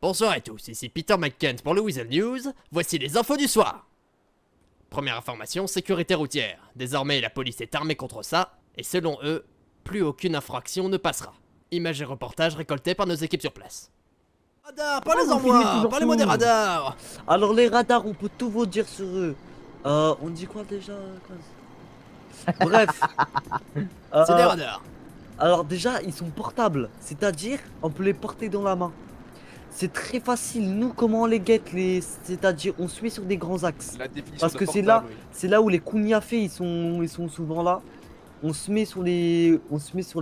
Bonsoir à tous, ici Peter McKent pour le Weasel News, voici les infos du soir. Première information, sécurité routière. Désormais la police est armée contre ça, et selon eux, plus aucune infraction ne passera. Images et reportages récoltés par nos équipes sur place. Radars, parlez-moi des radars. Alors les radars, on peut tout vous dire sur eux. On dit quoi déjà? Bref. C'est des radars. Alors déjà, ils sont portables, c'est-à-dire on peut les porter dans la main. C'est très facile. Nous, comment on les guette, c'est-à-dire on se met sur des grands axes. Parce que c'est là où les Kougnafés ils sont souvent là. On se met sur les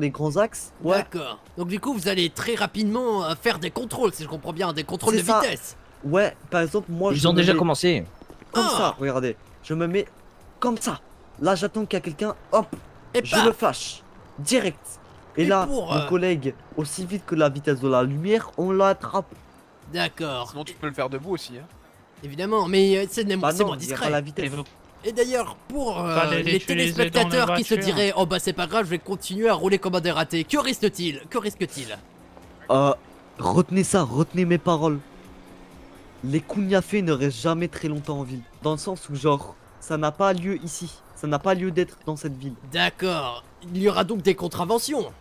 grands axes. Ouais. D'accord. Donc du coup, vous allez très rapidement faire des contrôles, si je comprends bien, des contrôles de vitesse. Ouais, par exemple, moi ils ont déjà commencé. Comme ça, regardez. Je me mets comme ça. Là, j'attends qu'il y a quelqu'un, hop, et je le fâche direct. Et là, mon collègue, aussi vite que la vitesse de la lumière, on l'attrape. D'accord. Sinon, tu peux le faire debout aussi. Hein. Évidemment, mais c'est moins discret. La vitesse. Et d'ailleurs, pour les téléspectateurs qui se diraient « Oh bah c'est pas grave, je vais continuer à rouler comme un dératé », que risque-t-il? Retenez ça, retenez mes paroles. Les Kougnafés ne restent jamais très longtemps en ville. Dans le sens où genre, ça n'a pas lieu ici. Ça n'a pas lieu d'être dans cette ville. D'accord. Il y aura donc des contraventions.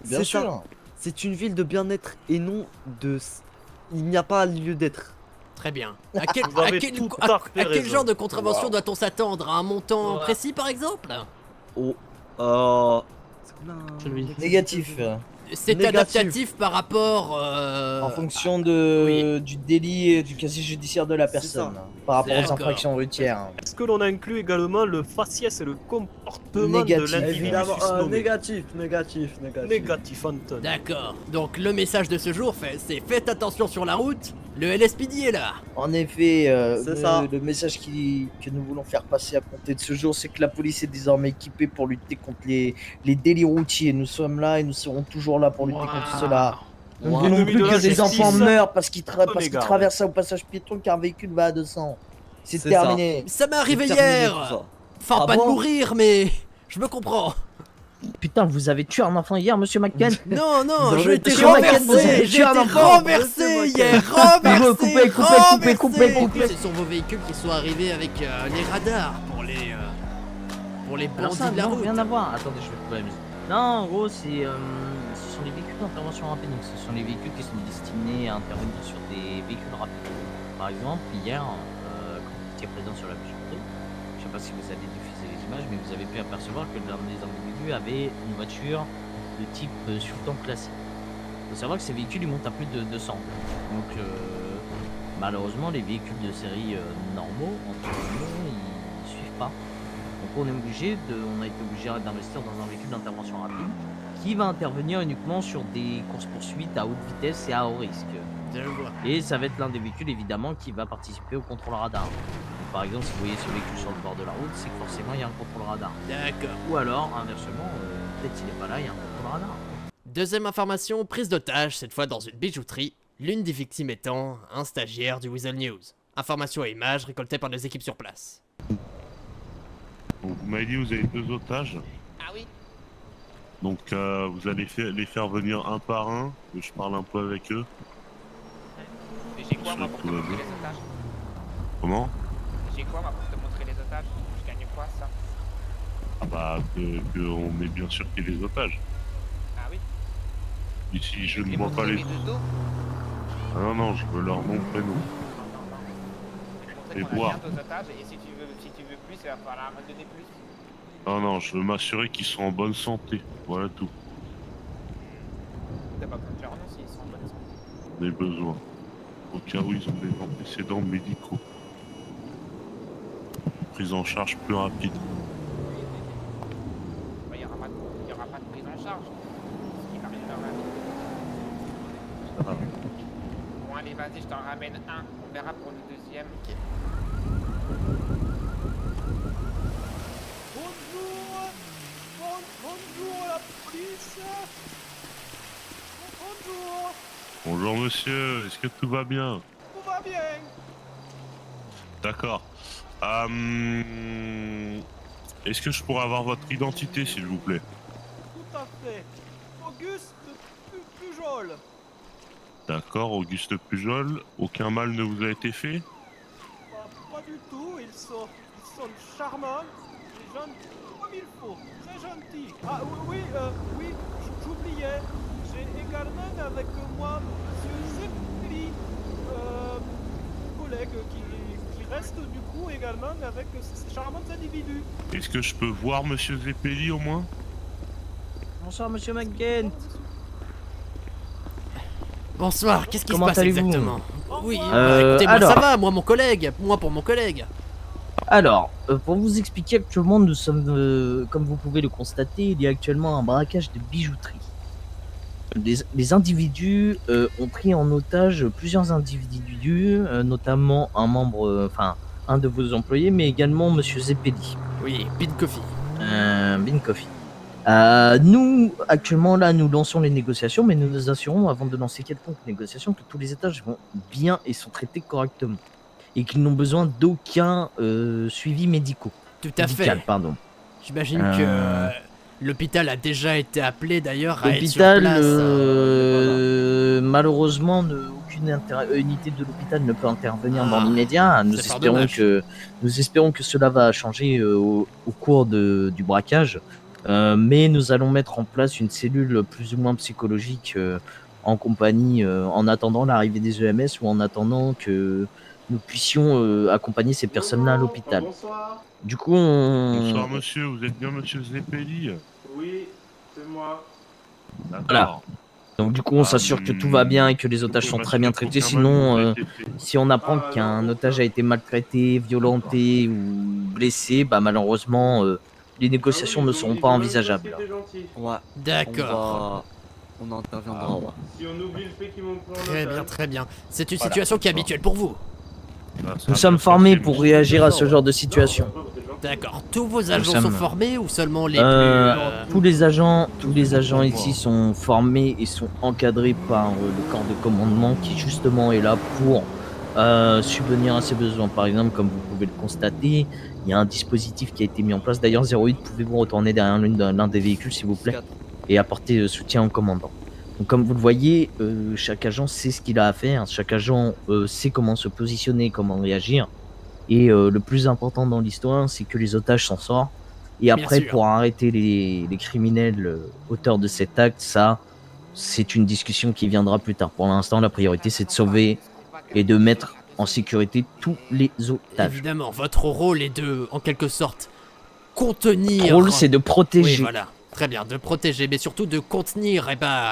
Bien sûr. C'est une ville de bien-être et non de... Il n'y a pas lieu d'être. Très bien. À quel genre de contravention doit-on s'attendre? À un montant précis par exemple? Négatif. C'est adaptatif par rapport... En fonction du délit et du casier judiciaire de la personne, par rapport aux infractions routières. Est-ce que l'on inclut également le faciès et le comportement de l'individu susnommé? Négatif, Anton. D'accord. Donc le message de ce jour, c'est faites attention sur la route, le LSPD est là. En effet, le message que nous voulons faire passer à compter de ce jour, c'est que la police est désormais équipée pour lutter contre les délits routiers. Nous sommes là et nous serons toujours là pour lutter contre cela. Nous ne voulons plus que des enfants meurent parce qu'ils traversent au passage piéton car un véhicule va à 200. C'est terminé. Ça m'est arrivé hier. Enfin, pas de mourir, mais je me comprends. Putain, vous avez tué un enfant hier, monsieur McKent? Non, j'ai été renversé hier, coupez. Ce sont vos véhicules qui sont arrivés avec les radars pour les bandits de la route. Rien à voir. Attendez, je vais couper la musique. Non, en gros, ce sont les véhicules d'intervention rapide. Donc, ce sont les véhicules qui sont destinés à intervenir sur des véhicules rapides. Par exemple, hier, quand vous étiez présent sur la bijouterie, je sais pas si vous avez diffusé les images, mais vous avez pu apercevoir que l'un des individus avait une voiture de type Sultan classique. Il faut savoir que ces véhicules ils montent à plus de 200. Donc malheureusement les véhicules de série normaux, entre guillemets, ils suivent pas. Donc on a été obligé d'investir dans un véhicule d'intervention rapide qui va intervenir uniquement sur des courses-poursuites à haute vitesse et à haut risque. Et ça va être l'un des véhicules évidemment qui va participer au contrôle radar. Donc, par exemple, si vous voyez ce véhicule sur le bord de la route, c'est que forcément il y a un contrôle radar. D'accord. Ou alors, inversement, peut-être s'il n'est pas là, il y a un contrôle radar. Deuxième information, prise d'otage, cette fois dans une bijouterie, l'une des victimes étant un stagiaire du Weasel News. Informations et images récoltées par nos équipes sur place. Donc, vous m'avez dit que vous avez 2 otages. Ah oui. Donc vous allez les faire venir un par un, que je parle un peu avec eux. Et j'ai quoi moi pour te montrer les otages? Comment? J'ai quoi moi pour te montrer les otages? Je gagne quoi ça? Ah bah on met bien sûr qu'il y ait les otages. Ah oui. Ici je ne vois pas les... Ah non, je veux leur nom, prénom. Et boire. Et si tu veux plus, il va falloir me donner plus. Non, je veux m'assurer qu'ils sont en bonne santé. Voilà tout. T'as pas besoin de faire un nom s'ils sont en bonne santé. Des besoins. Au cas où ils ont des antécédents médicaux. Prise en charge plus rapide. Il n'y aura pas de prise en charge. Ce qui m'arrive dans la vie. Bon allez, vas-y, je t'en ramène un. On verra pour le deuxième. Bonjour la police. Bonjour. Bonjour monsieur, est-ce que tout va bien? Tout va bien. D'accord. Est-ce que je pourrais avoir votre identité s'il vous plaît? Tout à fait. Auguste Pujol. D'accord, Auguste Pujol, aucun mal ne vous a été fait? Pas du tout, ils sont charmants, les gens comme il faut, très gentils. Ah oui, j'oubliais, j'ai également avec moi Monsieur Zeppeli, collègue qui reste du coup également avec ces charmants individus. Est-ce que je peux voir Monsieur Zeppeli au moins? Bonsoir, monsieur McGent. Bonsoir, qu'est-ce qui se Comment passe allez-vous? exactement? Oui, écoutez, moi alors... ça va, moi pour mon collègue. Alors, pour vous expliquer, actuellement, nous sommes, comme vous pouvez le constater, il y a actuellement un braquage de bijouterie. Les individus ont pris en otage plusieurs individus, notamment un membre, un de vos employés, mais également Monsieur Zeppeli. Oui, Bin Coffee. Bin Coffee. Nous, actuellement, là, nous lançons les négociations, mais nous nous assurons, avant de lancer quelconque négociation, que tous les étages vont bien et sont traités correctement. Et qu'ils n'ont besoin d'aucun suivi médical. Tout à fait. Pardon. J'imagine que l'hôpital a déjà été appelé d'ailleurs à être sur place. L'hôpital, malheureusement, aucune unité de l'hôpital ne peut intervenir dans l'immédiat. Nous espérons que cela va changer au cours du braquage. Mais nous allons mettre en place une cellule plus ou moins psychologique en compagnie, en attendant l'arrivée des EMS ou en attendant que nous puissions accompagner ces personnes-là à l'hôpital. Bonsoir. Du coup, Bonsoir monsieur, vous êtes bien Monsieur Zeppeli? Oui, c'est moi. Voilà. Donc du coup, on s'assure que tout va bien et que les otages sont très bien traités. Sinon, si on apprend qu'un otage a été maltraité, violenté ou blessé, bah malheureusement, les négociations ne seront pas envisageables. Ouais. D'accord. On interviendra. Si on oublie le fait qu'ils m'ont pris en Très otage. bien, très bien. C'est une situation qui est habituelle pour vous. Nous sommes formés pour réagir à ce genre de situation. D'accord. Tous vos agents sont formés ou seulement les plus... Tous les agents ici sont formés et sont encadrés par le corps de commandement qui justement est là pour subvenir à ses besoins. Par exemple, comme vous pouvez le constater, il y a un dispositif qui a été mis en place. D'ailleurs, 08, pouvez-vous retourner derrière l'un des véhicules, s'il vous plaît, et apporter soutien au commandant. Donc, comme vous le voyez, chaque agent sait ce qu'il a à faire, chaque agent sait comment se positionner, comment réagir. Et le plus important dans l'histoire, c'est que les otages s'en sortent. Et après, pour arrêter les criminels auteurs de cet acte, ça, c'est une discussion qui viendra plus tard. Pour l'instant, la priorité, c'est de sauver et de mettre en sécurité tous les otages. Évidemment, votre rôle est de, en quelque sorte, contenir... Le rôle, c'est de protéger. Oui, voilà. Très bien, de protéger, mais surtout de contenir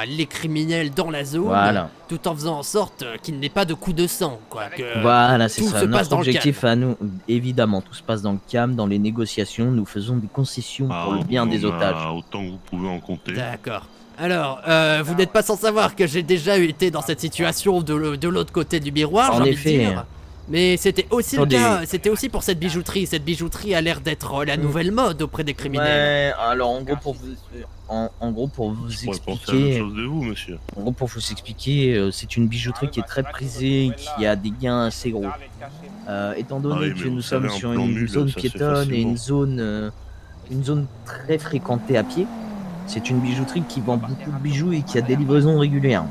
les criminels dans la zone, tout en faisant en sorte qu'il n'y ait pas de coup de sang, quoi. Que voilà, c'est ça. Notre objectif à nous, évidemment, tout se passe dans le calme, dans les négociations, nous faisons des concessions pour le bien des otages. Autant que vous pouvez en compter. D'accord. Alors, vous n'êtes pas sans savoir que j'ai déjà été dans cette situation de l'autre côté du miroir, j'ai envie de dire. Mais c'était aussi le cas, c'était aussi pour cette bijouterie. Cette bijouterie a l'air d'être la nouvelle mode auprès des criminels. Ouais, alors en gros pour vous expliquer, c'est une bijouterie qui est très prisée, qui a des gains assez gros. Étant donné que nous sommes sur une zone piétonne et une zone très fréquentée à pied, c'est une bijouterie qui vend beaucoup de bijoux et qui a des livraisons régulières.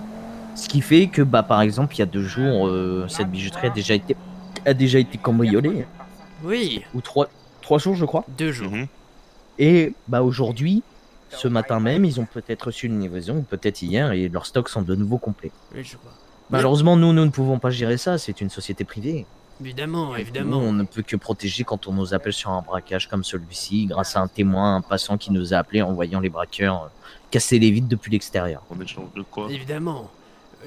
Ce qui fait que, par exemple, il y a 2 jours, cette bijouterie a déjà été cambriolée. Oui. Ou 3 jours, je crois. 2 jours. Et aujourd'hui, ce matin même, ils ont peut-être reçu une livraison, ou peut-être hier, et leurs stocks sont de nouveau complets. Oui, je vois. Malheureusement, nous ne pouvons pas gérer ça, c'est une société privée. Évidemment, évidemment. Nous, on ne peut que protéger quand on nous appelle sur un braquage comme celui-ci, grâce à un témoin, un passant qui nous a appelé en voyant les braqueurs casser les vitres depuis l'extérieur. En échange de quoi? Évidemment.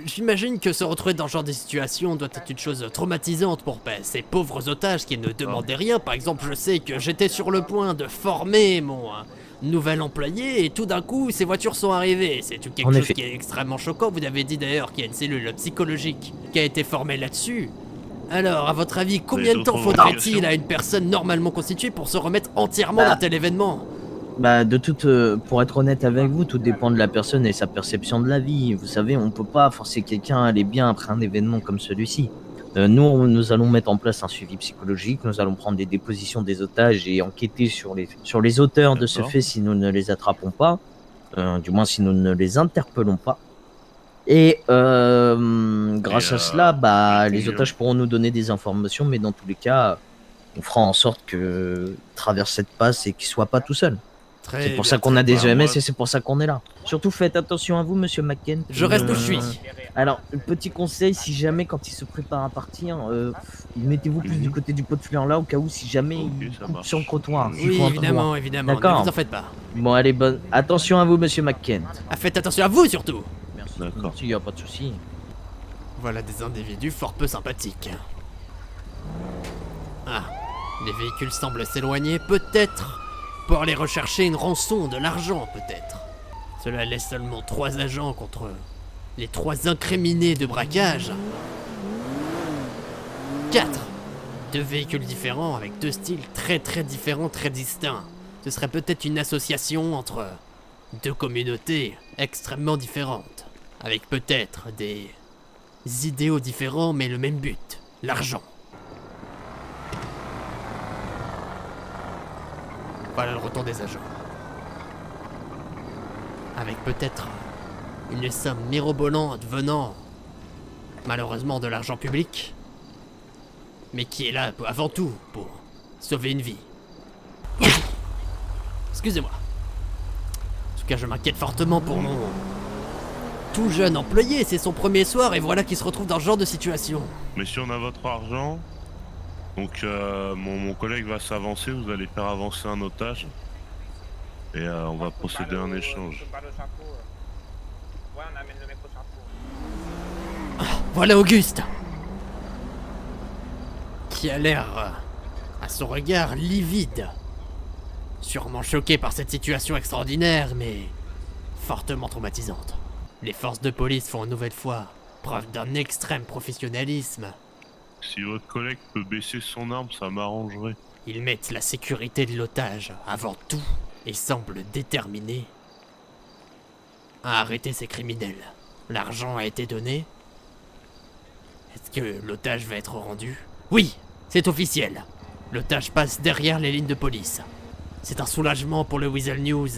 J'imagine que se retrouver dans ce genre de situation doit être une chose traumatisante pour ces pauvres otages qui ne demandaient rien. Par exemple, je sais que j'étais sur le point de former mon nouvel employé et tout d'un coup, ces voitures sont arrivées. C'est quelque chose qui est extrêmement choquant. Vous avez dit d'ailleurs qu'il y a une cellule psychologique qui a été formée là-dessus. Alors, à votre avis, combien de temps faudrait-il à une personne normalement constituée pour se remettre entièrement d'un tel événement ? Pour être honnête avec vous, tout dépend de la personne et sa perception de la vie. Vous savez, on peut pas forcer quelqu'un à aller bien après un événement comme celui-ci. Nous allons mettre en place un suivi psychologique, nous allons prendre des dépositions des otages et enquêter sur les auteurs de ce fait si nous ne les attrapons pas, du moins si nous ne les interpellons pas. Et grâce à cela, bah, les otages pourront nous donner des informations, mais dans tous les cas, on fera en sorte que traverse cette passe et qu'il soit pas tout seul. C'est pour ça qu'on a des EMS et c'est pour ça qu'on est là. Surtout faites attention à vous, monsieur McKen. Je reste où je suis. Alors, petit conseil, si jamais quand il se prépare à partir, mettez-vous plus du côté du pot de fleurs là, au cas où si jamais il coupe sur le trottoir. Oui, évidemment, évidemment. D'accord. Ne vous en faites pas. Bon, allez, bonne. Attention à vous, monsieur McKen. Faites attention à vous surtout. Merci. D'accord. Il n'y a pas de souci. Voilà des individus fort peu sympathiques. Ah, les véhicules semblent s'éloigner, peut-être pour aller rechercher une rançon, de l'argent peut-être. Cela laisse seulement 3 agents contre les 3 incriminés de braquage. 4. 2 véhicules différents avec 2 styles très différents, très distincts. Ce serait peut-être une association entre 2 communautés extrêmement différentes, avec peut-être des idéaux différents mais le même but, l'argent. Voilà le retour des agents. Avec peut-être une somme mirobolante venant malheureusement de l'argent public, mais qui est là avant tout pour sauver une vie. Excusez-moi. En tout cas, je m'inquiète fortement pour mon tout jeune employé. C'est son premier soir et voilà qu'il se retrouve dans ce genre de situation. Messieurs, on a votre argent. Donc mon collègue va s'avancer, vous allez faire avancer un otage. Et on va procéder à un échange. Voilà Auguste, qui a l'air, à son regard, livide. Sûrement choqué par cette situation extraordinaire, mais fortement traumatisante. Les forces de police font une nouvelle fois preuve d'un extrême professionnalisme. Si votre collègue peut baisser son arme, ça m'arrangerait. Ils mettent la sécurité de l'otage avant tout et semblent déterminés à arrêter ces criminels. L'argent a été donné. Est-ce que l'otage va être rendu? Oui, c'est officiel. L'otage passe derrière les lignes de police. C'est un soulagement pour le Weasel News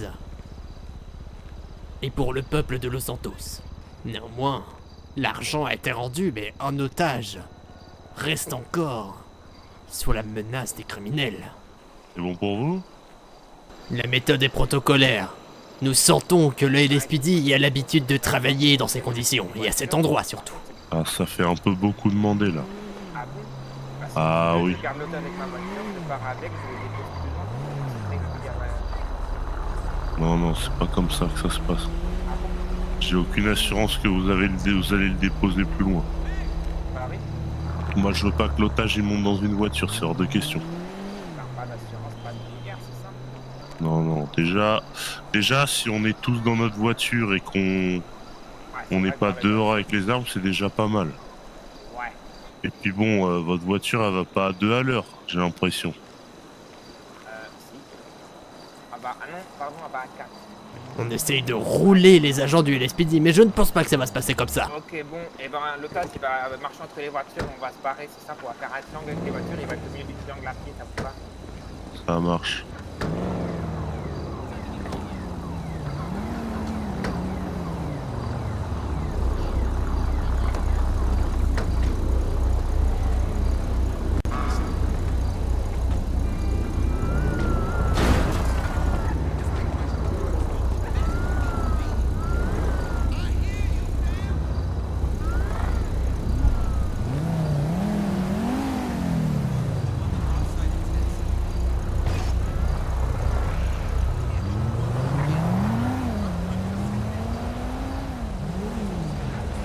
et pour le peuple de Los Santos. Néanmoins, l'argent a été rendu, mais un otage reste encore sous la menace des criminels. C'est bon pour vous? La méthode est protocolaire. Nous sentons que le LSPD a l'habitude de travailler dans ces conditions, et à cet endroit surtout. Ah, ça fait un peu beaucoup demander là. Ah oui. Non, c'est pas comme ça que ça se passe. J'ai aucune assurance que vous allez le déposer plus loin. Moi je veux pas que l'otage il monte dans une voiture, c'est hors de question. Non, déjà si on est tous dans notre voiture et qu'on n'est pas dehors avec les armes, c'est déjà pas mal. Et puis bon, votre voiture elle va pas à 2 à l'heure, j'ai l'impression. On essaye de rouler les agents du LSPD, mais je ne pense pas que ça va se passer comme ça. Ok, bon, et ben l'otage il va marcher entre les voitures, on va se barrer, c'est ça, on va faire un triangle avec les voitures, il va être au milieu du triangle à pied, ça vous va? Ça marche.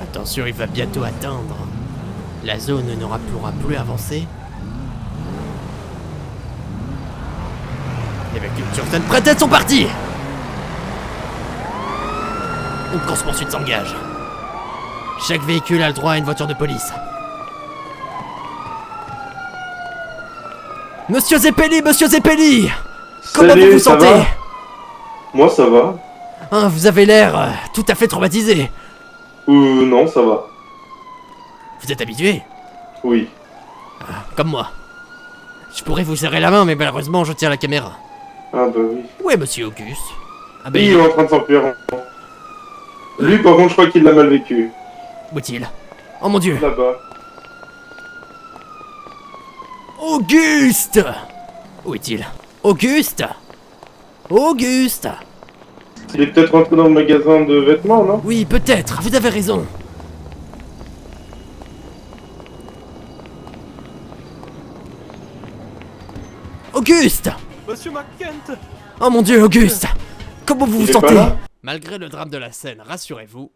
Attention, il va bientôt atteindre. La zone pourra plus avancer. Les véhicules sur scène prêtes sont partis. Une course-poursuite s'engage. Chaque véhicule a le droit à une voiture de police. Monsieur Zeppeli, comment vous vous sentez? Moi ça va. Hein, vous avez l'air tout à fait traumatisé. Non, ça va. Vous êtes habitué? Oui. Comme moi. Je pourrais vous serrer la main, mais malheureusement, je tiens la caméra. Ah bah oui. Où est monsieur Auguste? Oui, il est en train de s'enfuir. Lui, par contre, je crois qu'il l'a mal vécu. Où est-il? Oh mon dieu! Là-bas. Auguste! Où est-il? Auguste! Auguste! Il est peut-être rentré dans le magasin de vêtements, non? Oui, peut-être, vous avez raison. Auguste! Monsieur McKent! Oh mon dieu, Auguste! Comment vous vous Il est pas sentez? là? Malgré le drame de la scène, rassurez-vous,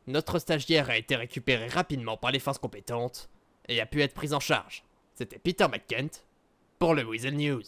notre stagiaire a été récupéré rapidement par les forces compétentes et a pu être pris en charge. C'était Peter McKent pour le Weasel News.